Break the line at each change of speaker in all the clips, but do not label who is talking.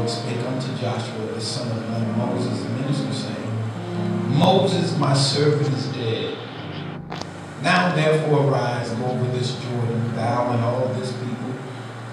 Lord spake unto Joshua the son of Nun, Moses the minister, saying, Moses my servant is dead. Now therefore arise, go over this Jordan, thou and all this people,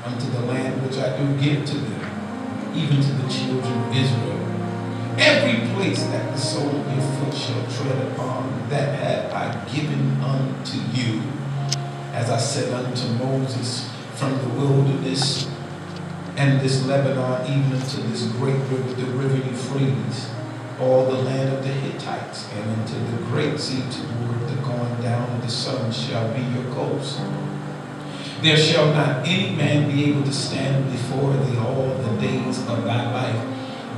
unto the land which I do give to them, even to the children of Israel. Every place that the sole of your foot shall tread upon, that have I given unto you, as I said unto Moses, from the wilderness and this Lebanon, even unto this great river, the river Euphrates, all the land of the Hittites, and unto the great sea toward the going down of the sun shall be your coast. There shall not any man be able to stand before thee all the days of thy life.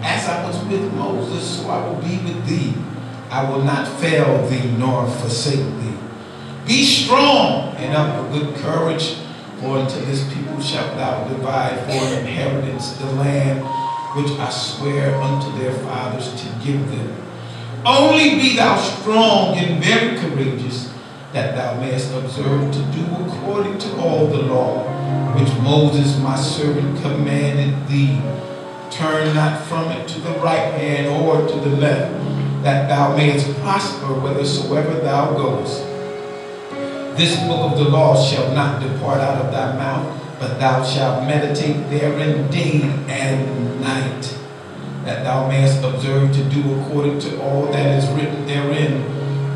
As I was with Moses, so I will be with thee. I will not fail thee nor forsake thee. Be strong and of good courage, for unto this people shalt thou divide for an inheritance the land which I swear unto their fathers to give them. Only be thou strong and very courageous, that thou mayest observe to do according to all the law which Moses my servant commanded thee. Turn not from it to the right hand or to the left, that thou mayest prosper whithersoever thou goest. This book of the law shall not depart out of thy mouth, but thou shalt meditate therein day and night, that thou mayest observe to do according to all that is written therein.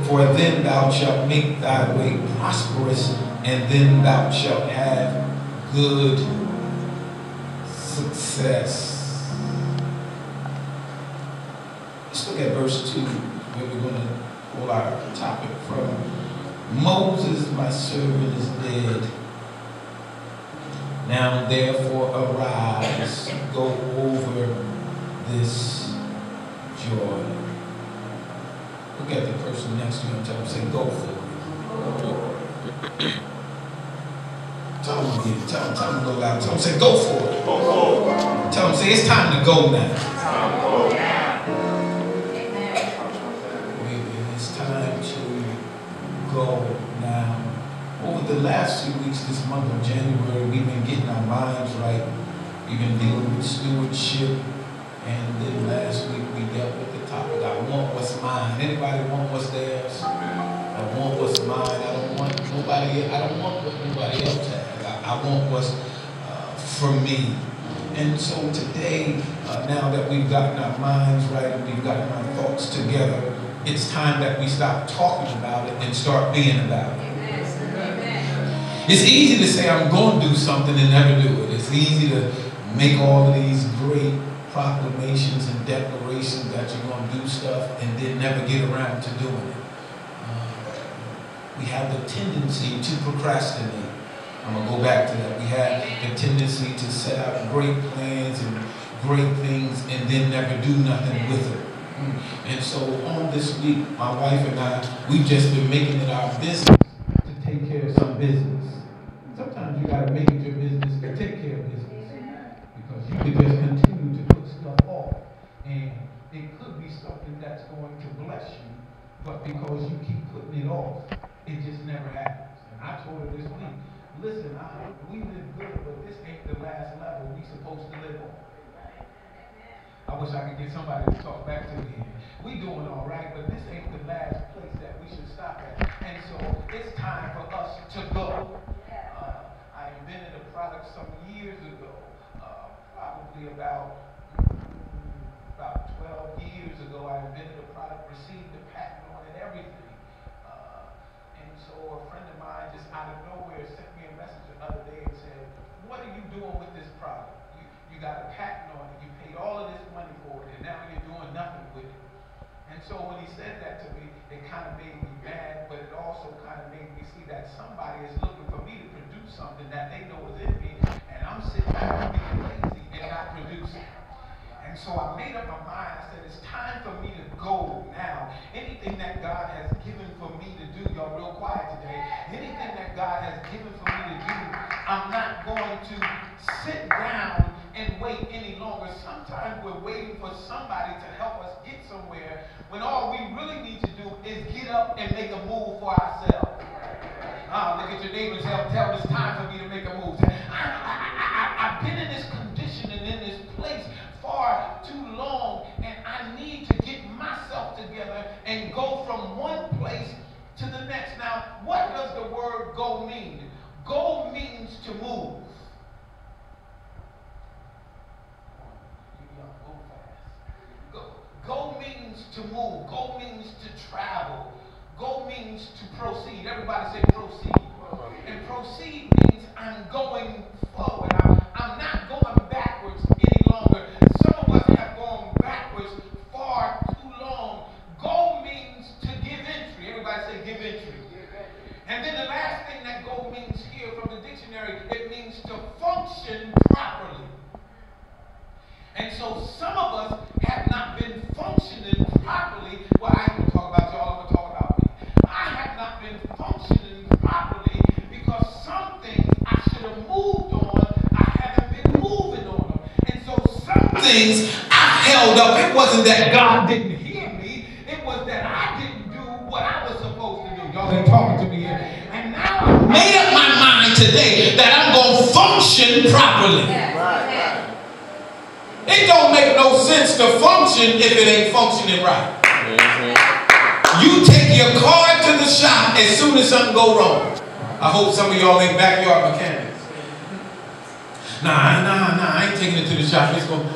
For then thou shalt make thy way prosperous, and then thou shalt have good success. Let's look at verse 2, where we're going to pull our topic from. Moses, my servant, is dead. Now therefore arise, go over this Jordan. Look at the person next to you and tell them, say, go for it. Tell them again, tell them go loud. Tell them, say, go for it. Go for it. Tell them, say, it's time to go now. It's time to go now. It's time to go now. Over the last few weeks, this month of January, we've been getting our minds right. We've been dealing with stewardship. And then last week we dealt with the topic, I want what's mine. Anybody want what's theirs? I want what's mine. I don't want what nobody else has. I want what's for me. And so today, now that we've gotten our minds right and we've gotten our thoughts together, it's time that we stop talking about it and start being about it. It's easy to say I'm going to do something and never do it. It's easy to make all of these great proclamations and declarations that you're going to do stuff and then never get around to doing it. We have the tendency to procrastinate. I'm going to go back to that. We have the tendency to set out great plans and great things and then never do nothing with it. And so on this week, my wife and I, we've just been making it our business to take care of some business. Sometimes you got to make it your business to take care of business, because you could just continue to put stuff off, and it could be something that's going to bless you, but because you keep putting it off, it just never happens. And I told her this week, listen, we live good, but this ain't the last level we supposed to live on. I wish I could get somebody to talk back to me. We doing all right, but this ain't the last place that we should stop at. And so it's time for us to go. I invented a product some years ago, probably about 12 years ago. I invented a product, received a patent on it, everything. And so a friend of mine just out of nowhere sent me a message the other day and said, what are you doing with this product? You got a patent on it, you paid all of this money for it, and now you're doing nothing with it. And so when he said that to me, it kind of made me mad, but it also kind of made me see that somebody is looking for me to produce something that they know is in me, and I'm sitting back being lazy and not producing. And so I made up my mind. I said, it's time for me to go now. Anything that God has given for me to do, y'all real quiet today, anything that God has given for me to do, I'm not going to sit down and wait any longer. Sometimes we're waiting for somebody to help us get somewhere, when all we really need to do is get up and make a move for ourselves. Look at your neighbors, tell them it's time for me to make a move. I've been in this condition and in this place far to move. Go means to travel. Go means to proceed. Everybody say proceed. And proceed means I'm going forward. I'm not going backwards any longer. Some of us have gone backwards far too long. Go means to give entry. Everybody say give entry. And then the last thing that go means here from the dictionary, it means to function properly. And so some of us have not been functioning properly. Well, I ain't going to talk about y'all, I'm going to talk about me. I have not been functioning properly because some things I should have moved on, I haven't been moving on them. And so some things I held up. It wasn't that God didn't hear me. It was that I didn't do what I was supposed to do. Y'all ain't talking to me here. And now I made up my mind today that I'm going to function properly. It don't make no sense to function if it ain't functioning right. You take your car to the shop as soon as something go wrong. I hope some of y'all ain't backyard mechanics. Nah, I ain't taking it to the shop. It's going,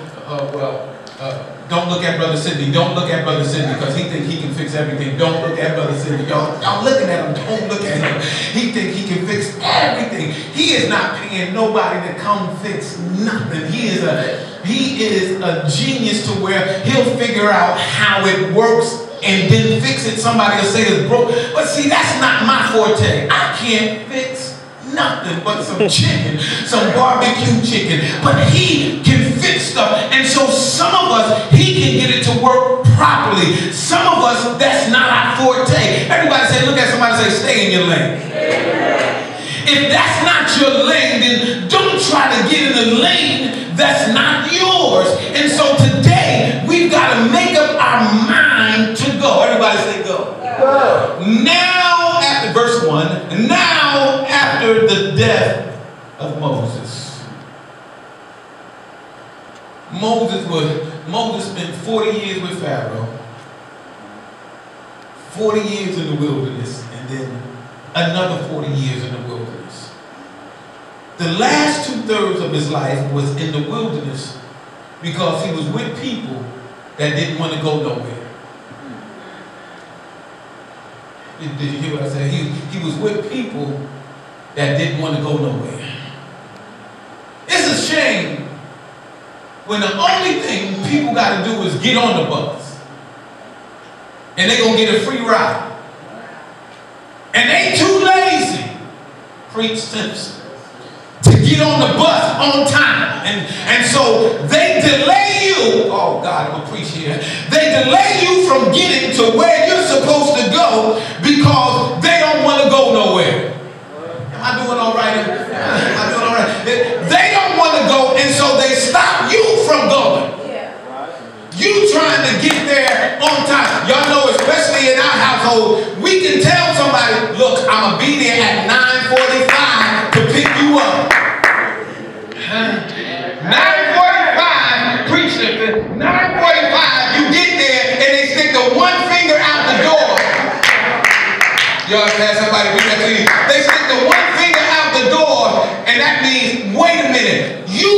don't look at Brother Sidney. Don't look at Brother Sidney because he think he can fix everything. Don't look at Brother Sidney. Y'all looking at him. Don't look at him. He think he can fix everything. He is not paying nobody to come fix nothing. He is a genius to where he'll figure out how it works and then fix it. Somebody will say it's broke. But see, that's not my forte. I can't fix nothing but some chicken, some barbecue chicken. But he can fix stuff. And so some of us, he can get it to work properly. Some of us, that's not our forte. Everybody say, look at somebody and say, stay in your lane. If that's not your lane, then don't try to get in the lane that's not yours. And so today, we've got to make up our mind to go. Everybody say go. Now, after verse 1, now after the death of Moses. Moses spent 40 years with Pharaoh, 40 years in the wilderness, and then another 40 years in the wilderness. The last 2/3 of his life was in the wilderness because he was with people that didn't want to go nowhere. Did you hear what I said? He was with people that didn't want to go nowhere. It's a shame when the only thing people got to do is get on the bus and they're going to get a free ride. And they too lazy, Preach Simpson, to get on the bus on time. And so they delay you. Oh God, I'm going to preach here. They delay you from getting to where you're supposed to go because they don't want to go nowhere. Am I doing all right? Am I doing all right? They don't want to go, and so they stop you from going. You trying to get there on time. Y'all know, especially in our household, we can tell somebody, look, I'm going to be there at 9:45 to pick you up. 9:45, preach it. 9:45, you get there and they stick the one finger out the door. Y'all had somebody do that to you. They stick the one finger out the door, and that means, wait a minute, you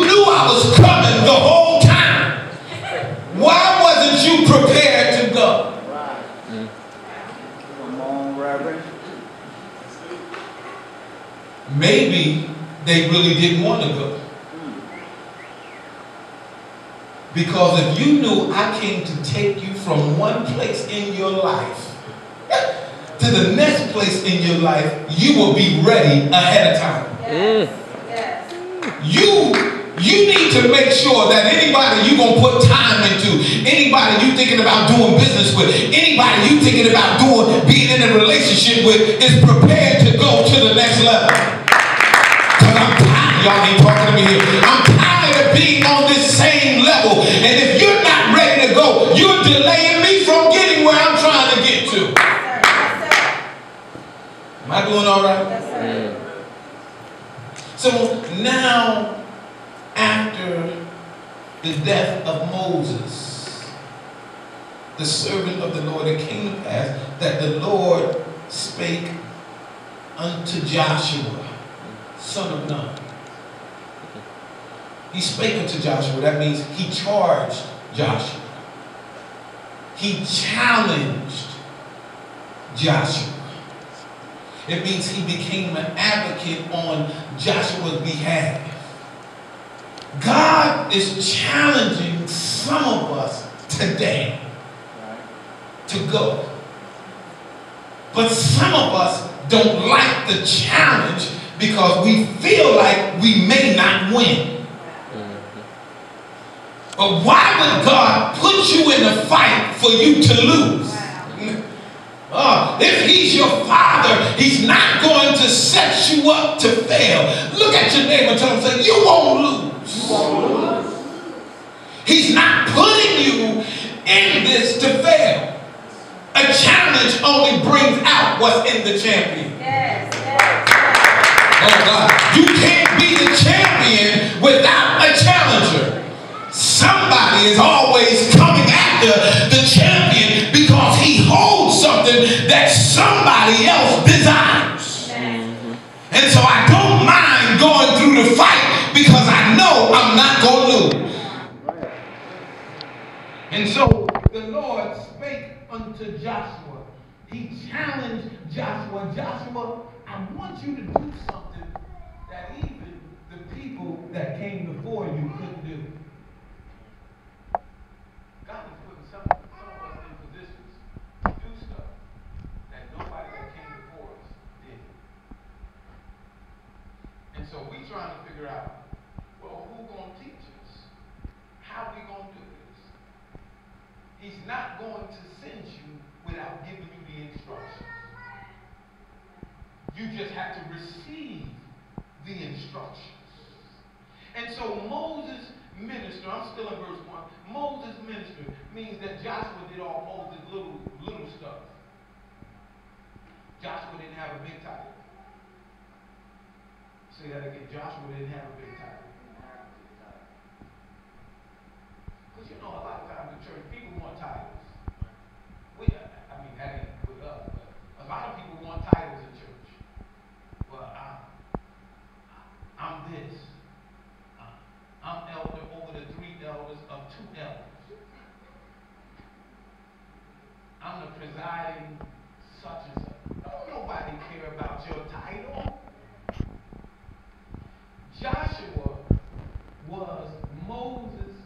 knew I was coming the whole time. Why wasn't you prepared to go?
Come on, Reverend.
Maybe they really didn't want to go. Because if you knew I came to take you from one place in your life to the next place in your life, you will be ready ahead of time.
Yes.
You need to make sure that anybody you're going to put time into, anybody you thinking about doing business with, anybody you thinking about being in a relationship with is prepared to go to the next level. Because I'm tired, y'all ain't talking to me here. I'm tired of being on this same level. And if you're not ready to go, you're delaying me from getting where I'm trying to get to. Am I doing all right?
Yes, sir.
So now, after the death of Moses, the servant of the Lord, it came to pass that the Lord spake unto Joshua, son of Nun. He spake unto Joshua. That means he charged Joshua. He challenged Joshua. It means he became an advocate on Joshua's behalf. God is challenging some of us today to go. But some of us don't like the challenge because we feel like we may not win. But why would God put you in a fight for you to lose? If he's your father, he's not going to set you up to fail. Look at your neighbor and tell him, say, you won't lose. He's not putting you in this to fail. A challenge only brings out what's in the champion. Oh God, you can't be the champion without a challenger. Somebody is always coming after the champion because he holds something that somebody else desires. And so I don't mind going through the fight because I know I'm not going to lose. And so the Lord spake unto Joshua. He challenged Joshua. Joshua, I want you to do something that even the people that came before you couldn't do. God is putting some of us in positions to do stuff that nobody that came before us did. And so we trying to figure out, well, who's going to teach us? How we going to do this? He's not going to send you without giving you the instructions. You just have to receive the instructions. And so Moses ministered. I'm still in verse 1. Moses ministered means that Joshua did all Moses' little stuff. Joshua didn't have a big title. Say that again. Joshua didn't have a big title. Because you know, a lot of times in church, people want titles. That ain't with us, but a lot of people want titles in church. Well, I'm this. I'm elder over the 3 elders of 2 elders. I'm the presiding such and such. Don't nobody care about your title. Joshua was Moses'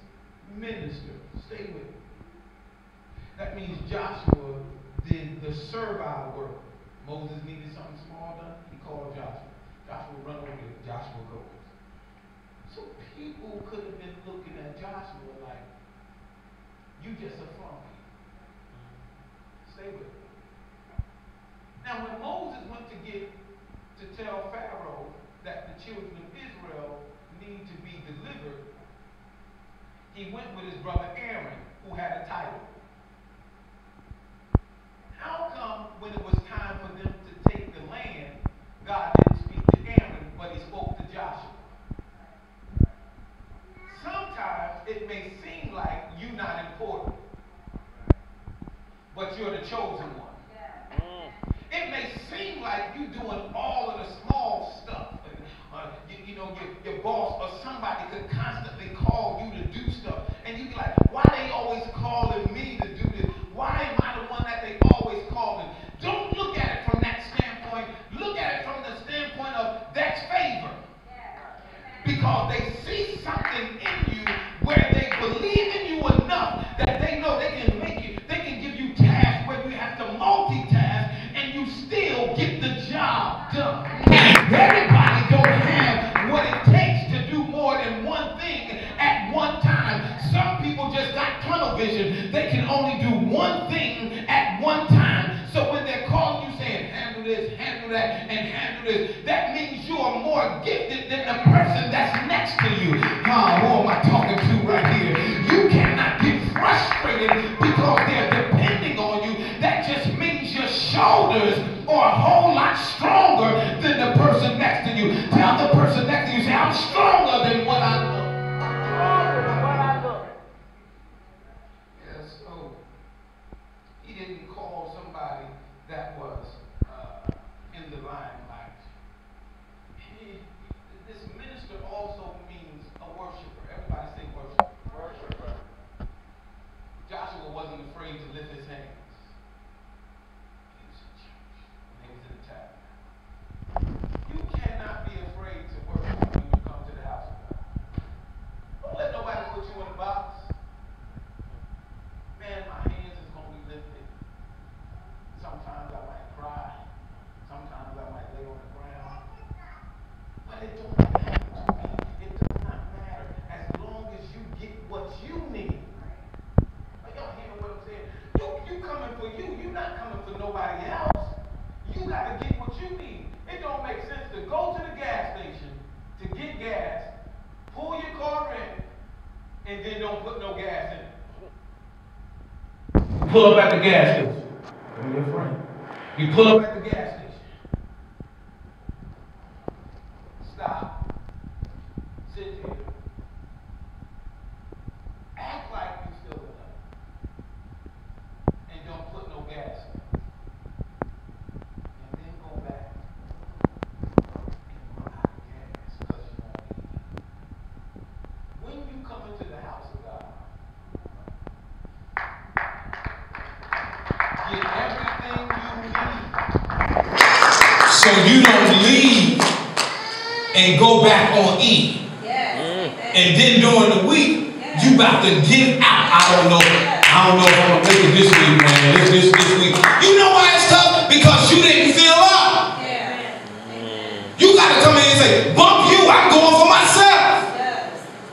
minister. Stay with me. That means Joshua did the servile work. Moses needed something small done. He called Joshua. Joshua run over there. Joshua goes. So people could have been looking at Joshua like, you just a flunky. Stay with me. Now when Moses went to tell Pharaoh that the children of Israel need to be delivered, he went with his brother Aaron, who had a title. How come when it was time for them to take the land, God didn't speak to Aaron, but he spoke to Joshua? Sometimes it may seem like you're not important, but you're the chosen one. It may seem like you're doing all of the small stuff. Your boss or somebody could constantly call you to do stuff. And you be like, why they always calling me to do this? Why am I the one that they always calling? Don't look at it from that standpoint. Look at it from the standpoint of that's favor. Because they see something in you where they believe in you enough that they know they can make you, they can give you tasks where you have to multitask and you still get the job done. Everybody don't have what it takes to do more than one thing at one time. Some people just got tunnel vision. They can only do one thing at one time. So when they're calling you saying, handle this, handle that, and handle this, that means you are more gifted than the person that's next to you. Who am I talking to right here? You cannot get frustrated because they're depending on you. That just means your shoulders are a whole lot stronger than the person next to you. Tell the person next to you, say, I'm stronger than what I look. Yeah, so he didn't call somebody that was in the limelight. This minister also means a worshiper. Everybody say worshiper. Joshua wasn't afraid to lift what you need. It don't make sense to go to the gas station to get gas, pull your car in, and then don't put no gas in it. Pull up at the gas station. I'm your friend. You pull up at the gas station. Stop. Sit here. Act like you still in love. And don't put no gas in. And then go back and run out of gas because you won't need it. When you come into the house of God, get everything you need. So you don't leave and go back on E. And then during the week, you about to get out. I don't know if I'm gonna make it this week, man. This week. You know why it's tough? Because you didn't fill up. You gotta come in and say, bump you, I'm going for myself.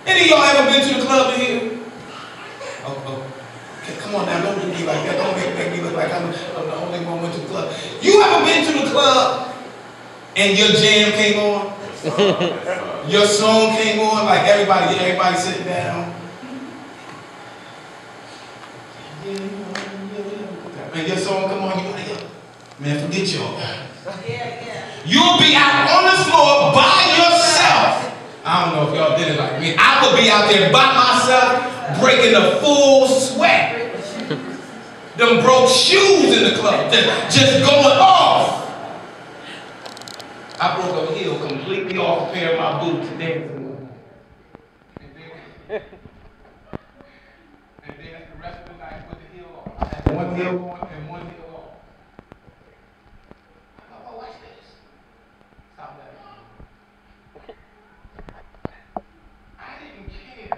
Any of y'all ever been to the club in here? Oh. Okay, come on now, don't do me like that. Don't make me look like I'm the only one who went to the club. You ever been to the club and your jam came on? Your song came on, like everybody sitting down. And your song come on, you like, man, forget y'all. You'll be out on the floor by yourself. I don't know if y'all did it like me. I would be out there by myself, breaking a full sweat. Them broke shoes in the club, just going off. I broke a heel completely off a pair of my boots dancing. And then the rest of the night with the heel off. I had one heel on and one heel off. I thought, oh, watch this. Stop that. I didn't care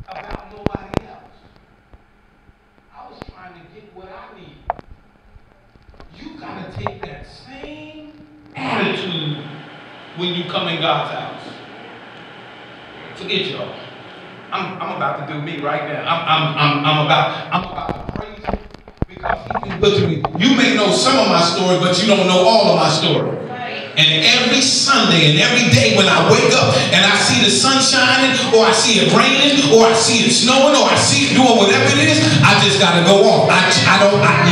about nobody else. I was trying to get what I need. You gotta take that same attitude when you come in God's house. Forget y'all. I'm about to do me right now. I'm about to praise him because he's been good to me. You may know some of my story, but you don't know all of my story. And every Sunday and every day when I wake up and I see the sun shining, or I see it raining, or I see it snowing, or I see it doing whatever it is, I just gotta go on.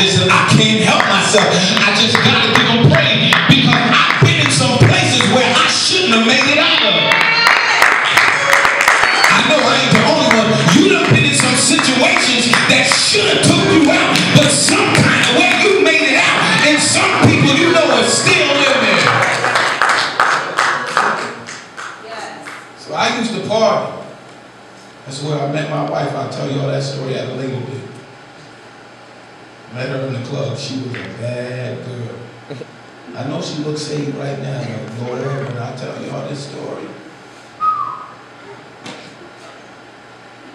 Listen, I can't help myself. I just gotta give him praise because I've been in some places where I shouldn't have made it out of. I know I ain't the only one. You done been in some situations that should have took you out, but some kind of way you made it out. And some people you know are still in there. So I used to party. That's where I met my wife. I'll tell you all that story at a later date. Met her in the club. She was a bad girl. I know she looks saved right now, but Lord, when I tell you all this story,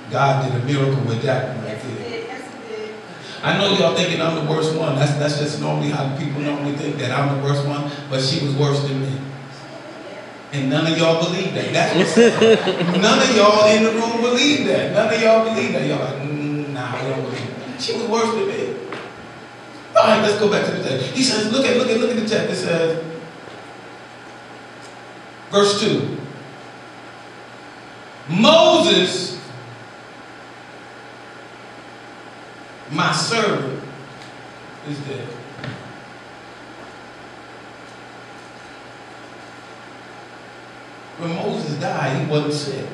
God did a miracle with that one right there. I know y'all thinking I'm the worst one. That's just normally how people normally think, that I'm the worst one, but she was worse than me. And none of y'all believe that. That's what's sad. None of y'all in the room believe that. None of y'all believe that. Y'all like, nah, we don't believe that. She was worse than me. All right, let's go back to the text. He says, look at the text. It says, verse 2. Moses, my servant, is dead. When Moses died, he wasn't sick.